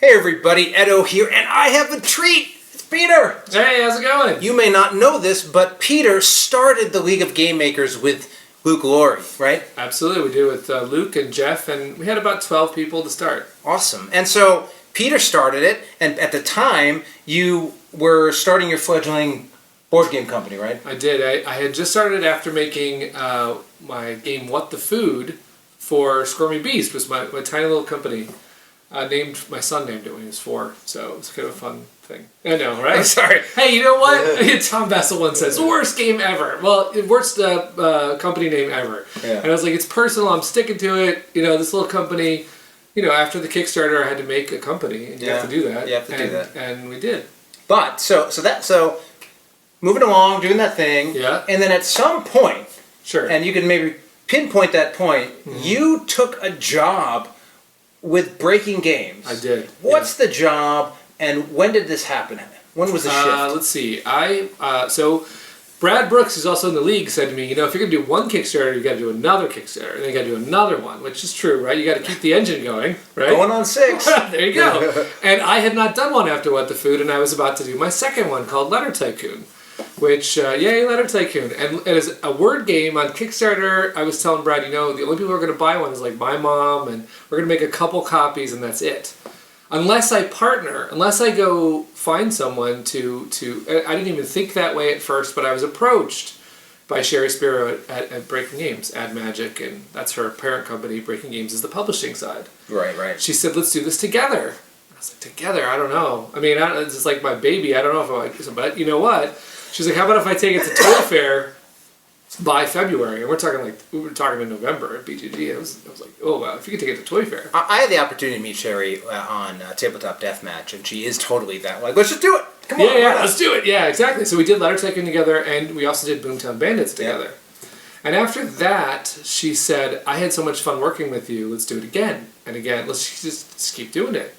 Hey everybody, Edo here, and I have a treat! It's Peter! Hey, how's it going? You may not know this, but Peter started the League of Gamemakers with Luke Laurie, right? Absolutely, we did with Luke and Jeff, and we had about 12 people to start. Awesome. And so, Peter started it, and at the time, you were starting your fledgling board game company, right? I did. I had just started after making my game What the Food for Squirmy Beast, was my tiny little company. My son named it when he was 4, so it was kind of a fun thing. I know, right? I'm sorry. Hey, you know what? Tom Bessel once says, worst game ever. Well, worst company name ever. Yeah. And I was like, it's personal, I'm sticking to it. You know, this little company, you know, after the Kickstarter, I had to make a company, and you have to do that. You have to do that. And we did. But, so moving along, doing that thing, Yeah. and then at some point, Sure. and you can maybe pinpoint that point, you took a job with Breaking Games. I did. What's the job, and when did this happen? When was the shift? Let's see. So Brad Brooks, who's also in the league, said to me, you know, if you're going to do one Kickstarter, you got to do another Kickstarter, and then you got to do another one, which is true, right? You got to keep the engine going, right? Going on 6. There you go. And I had not done one after What the Food, and I was about to do my second one called Letter Tycoon. Which, yay, Letter Tycoon. And as a word game on Kickstarter, I was telling Brad, you know, the only people who are going to buy one is like my mom, and we're going to make a couple copies, and that's it. Unless I partner, unless I go find someone to I didn't even think that way at first, but I was approached by Sherry Spiro at Breaking Games, Ad Magic, and that's her parent company. Breaking Games is the publishing side. Right. She said, let's do this together. I was like, together? I don't know. I mean, it's just like my baby. I don't know if I like this, but you know what? She's like, how about if I take it to Toy Fair by February? And we were talking in November at BGG. I was like, oh wow, if you could take it to Toy Fair. I had the opportunity to meet Sherry on Tabletop Deathmatch, and she is totally that. Like, let's just do it. Come on. Yeah, let's do it. Yeah, exactly. So we did Letter Tycoon together, and we also did Boomtown Bandits together. Yeah. And after that, she said, I had so much fun working with you. Let's do it again and again. Let's just keep doing it.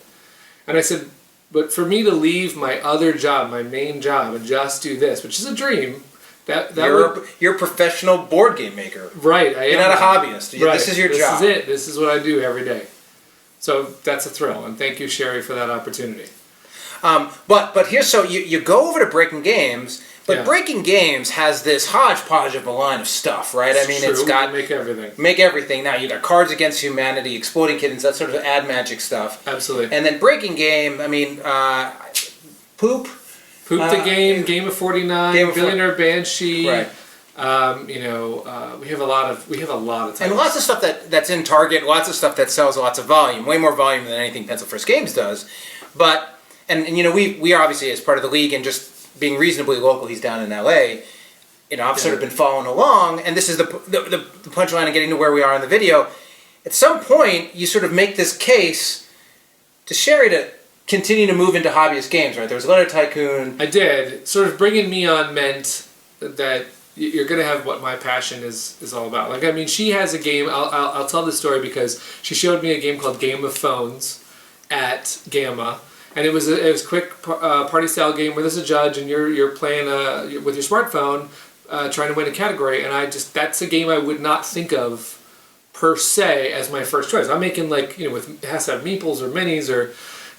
And I said, but for me to leave my other job, my main job, and just do this, which is a dream, you're a professional board game maker. Right, I am. You're not a hobbyist. Right. This is your job. This is it. This is what I do every day. So that's a thrill, and thank you, Sherry, for that opportunity. But here's so you go over to Breaking Games, but Yeah. Breaking Games has this hodgepodge of a line of stuff, right? I mean, True. it's got Make everything. Make everything. Now you got Cards Against Humanity, Exploding Kittens, that sort of Ad Magic stuff. Absolutely. And then Breaking Game, I mean, Poop the Game, Game of 49, Billionaire Banshee. Right. We have a lot of titles. And lots of stuff that's in Target, lots of stuff that sells lots of volume, way more volume than anything Pencil First Games does. But and you know, we are obviously as part of the league and just being reasonably local, he's down in LA. You know, I've sort of been following along, and this is the punchline of getting to where we are in the video. At some point, you sort of make this case to Sherry to continue to move into hobbyist games, right? There was Letter Tycoon. I did. Sort of bringing me on meant that you're going to have what my passion is all about. Like, I mean, she has a game. I'll tell this story because she showed me a game called Game of Phones at Gamma. And it was a quick party style game where there's a judge and you're playing with your smartphone trying to win a category, and that's a game I would not think of per se as my first choice. I'm making it has to have meeples or minis or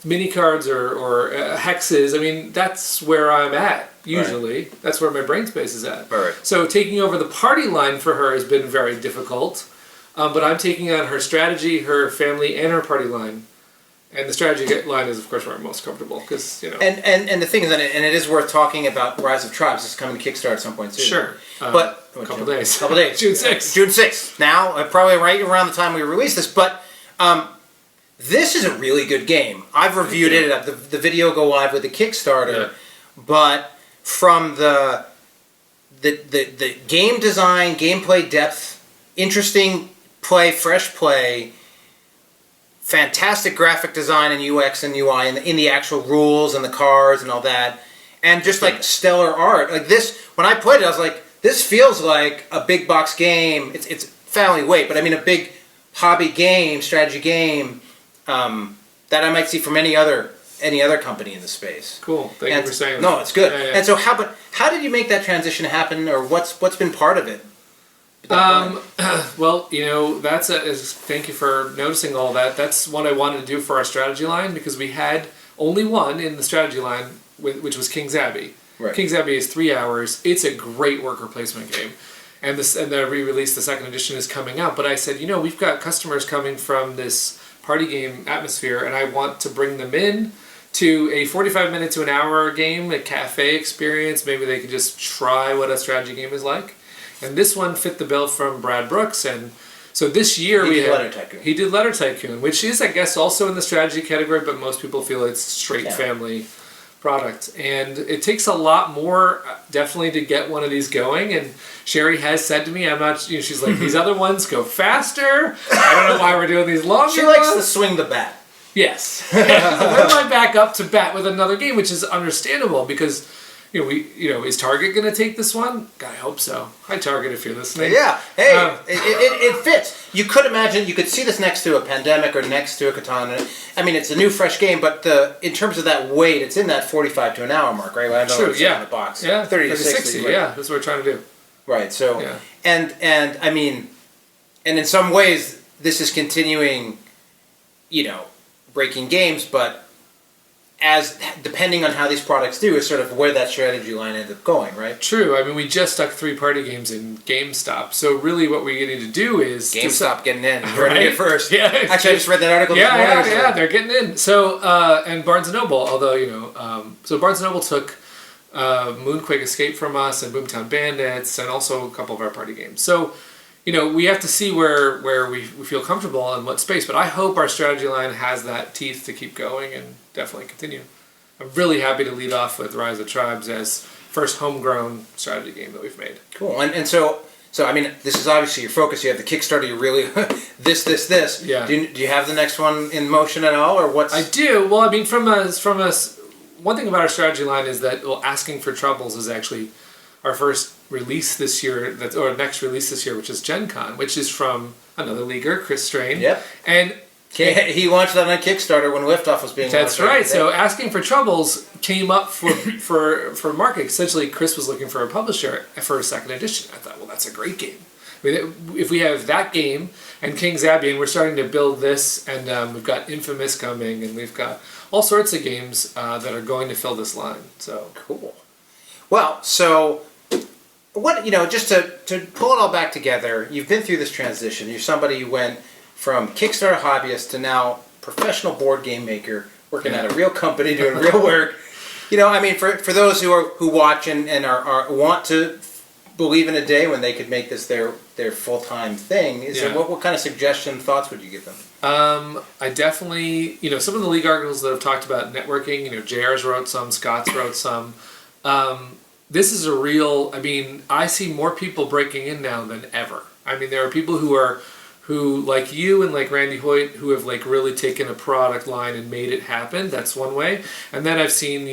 mini cards or hexes. I mean, that's where I'm at usually. Right. That's where my brain space is at. Right. So taking over the party line for her has been very difficult, but I'm taking on her strategy, her family, and her party line. And the strategy line is, of course, where I'm most comfortable, because, you know. And the thing is, and it is worth talking about Rise of Tribes. It's coming to Kickstarter at some point, too. Sure. But a couple days. Couple days. June 6th. June 6th. Now, probably right around the time we release this. But this is a really good game. I've reviewed it. The video go live with the Kickstarter. Yeah. But from the game design, gameplay depth, interesting play, fresh play, fantastic graphic design and UX and UI in the actual rules and the cards and all that, and just like stellar art. Like this, when I played it, I was like, this feels like a big box game. It's family weight, but I mean a big hobby game, strategy game that I might see from any other company in the space. Cool. Thank you for saying that. No, it's good. Yeah. And so how did you make that transition happen, or what's been part of it? Well, thank you for noticing all that. That's what I wanted to do for our strategy line, because we had only one in the strategy line, which was King's Abbey. Right. King's Abbey is 3 hours. It's a great worker placement game. And the re-release, the second edition, is coming out. But I said, we've got customers coming from this party game atmosphere, and I want to bring them in to a 45-minute to an hour game, a cafe experience. Maybe they could just try what a strategy game is like. And this one fit the bill from Brad Brooks. And so this year he did Letter Tycoon, which is, I guess, also in the strategy category, but most people feel it's straight family product. And it takes a lot more, definitely, to get one of these going. And Sherry has said to me, I'm not, she's like, these other ones go faster. I don't know why we're doing these longer She likes to swing the bat. Yes. When am I back up to bat with another game, which is understandable, because is Target going to take this one? God, I hope so. Hi, Target, if you're listening. Yeah. Hey, it fits. You could imagine, you could see this next to a Pandemic or next to a Katana. I mean, it's a new, fresh game, but in terms of that weight, it's in that 45 to an hour mark, right? I know it's in the box. Yeah, 30 to 60. Right? Yeah, that's what we're trying to do. Right. So, and I mean, and in some ways, this is continuing, breaking games, but as depending on how these products do is sort of where that strategy line ends up going, right? True. I mean, we just stuck 3 party games in GameStop, so really what we need to do is GameStop getting in. You heard it first. Yeah. Actually, I just read that article. Yeah, they're getting in. So and Barnes & Noble, although so Barnes & Noble took Moonquake Escape from us and Boomtown Bandits, and also a couple of our party games. So we have to see where we feel comfortable and what space, but I hope our strategy line has that teeth to keep going and definitely continue. I'm really happy to lead off with Rise of Tribes as first homegrown strategy game that we've made. Cool. And so I mean, this is obviously your focus. You have the Kickstarter. You really this. Yeah. Do you have the next one in motion at all, or what's? I do. Well, I mean, from us, one thing about our strategy line is that Asking for Troubles is actually our first release this year, or next release this year, which is Gen Con, which is from another leaguer, Chris Strain. Yep. And he launched that on Kickstarter when Liftoff was being launched. That's right. So Asking for Troubles came up for market. Essentially, Chris was looking for a publisher for a second edition. I thought, well, that's a great game. I mean, if we have that game and King's Abbey, and we're starting to build this, and we've got Infamous coming, and we've got all sorts of games that are going to fill this line. So cool. Well, so what, just to pull it all back together, you've been through this transition. You're somebody who went from Kickstarter hobbyist to now professional board game maker, working at a real company, doing real work. I mean, for those who watch and are want to believe in a day when they could make this their full-time thing, what kind of suggestion, thoughts would you give them? I definitely, some of the league articles that have talked about networking, JR's wrote some, Scott's wrote some. This is a real, I see more people breaking in now than ever. I mean, there are people who like you and like Randy Hoyt, who have really taken a product line and made it happen. That's one way. And then I've seen,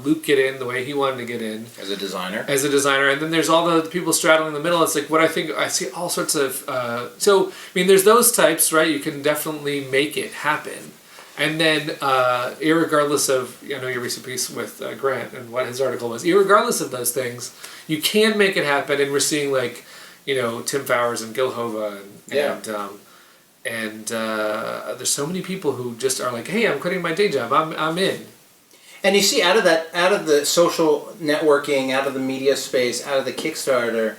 Luke get in the way he wanted to get in. As a designer. And then there's all the people straddling the middle. It's like what I see all sorts of, there's those types, right? You can definitely make it happen. And then, irregardless of, your recent piece with Grant and what his article was, irregardless of those things, you can make it happen. And we're seeing Tim Fowers and Gil Hova and there's so many people who just are like, hey, I'm quitting my day job. I'm in. And you see, out of the social networking, out of the media space, out of the Kickstarter,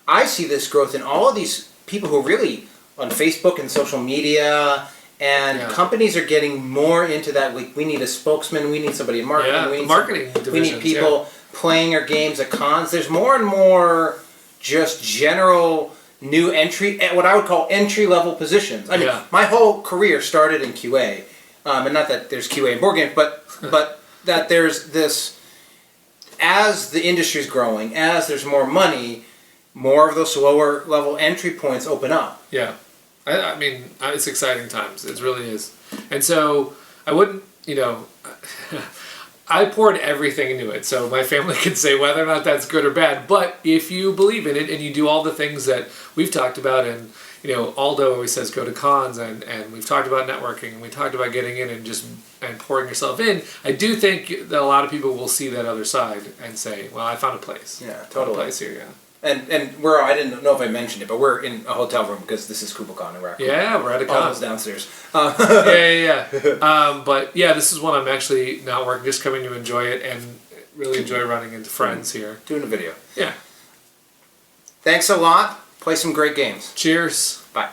I see this growth in all of these people who are really on Facebook and social media. And companies are getting more into that. We need a spokesman. We need somebody in marketing. We need people playing our games at cons. There's more and more just general new what I would call entry-level positions. I mean, my whole career started in QA. And not that there's QA in board games, but that there's this, as the industry's growing, as there's more money, more of those lower level entry points open up. Yeah. I mean, it's exciting times. It really is. And so I wouldn't, I poured everything into it. So my family can say whether or not that's good or bad. But if you believe in it and you do all the things that we've talked about, and, Aldo always says go to cons, and we've talked about networking, and we talked about getting in and pouring yourself in, I do think that a lot of people will see that other side and say, well, I found a place. Yeah, totally. Found a place here, yeah. And I didn't know if I mentioned it, but we're in a hotel room because this is KubaCon in Raccoon. Yeah, we're at a con. Almost downstairs. Yeah. But yeah, this is one I'm actually not working, just coming to enjoy it and really enjoy running into friends here. Doing a video. Yeah. Thanks a lot. Play some great games. Cheers. Bye.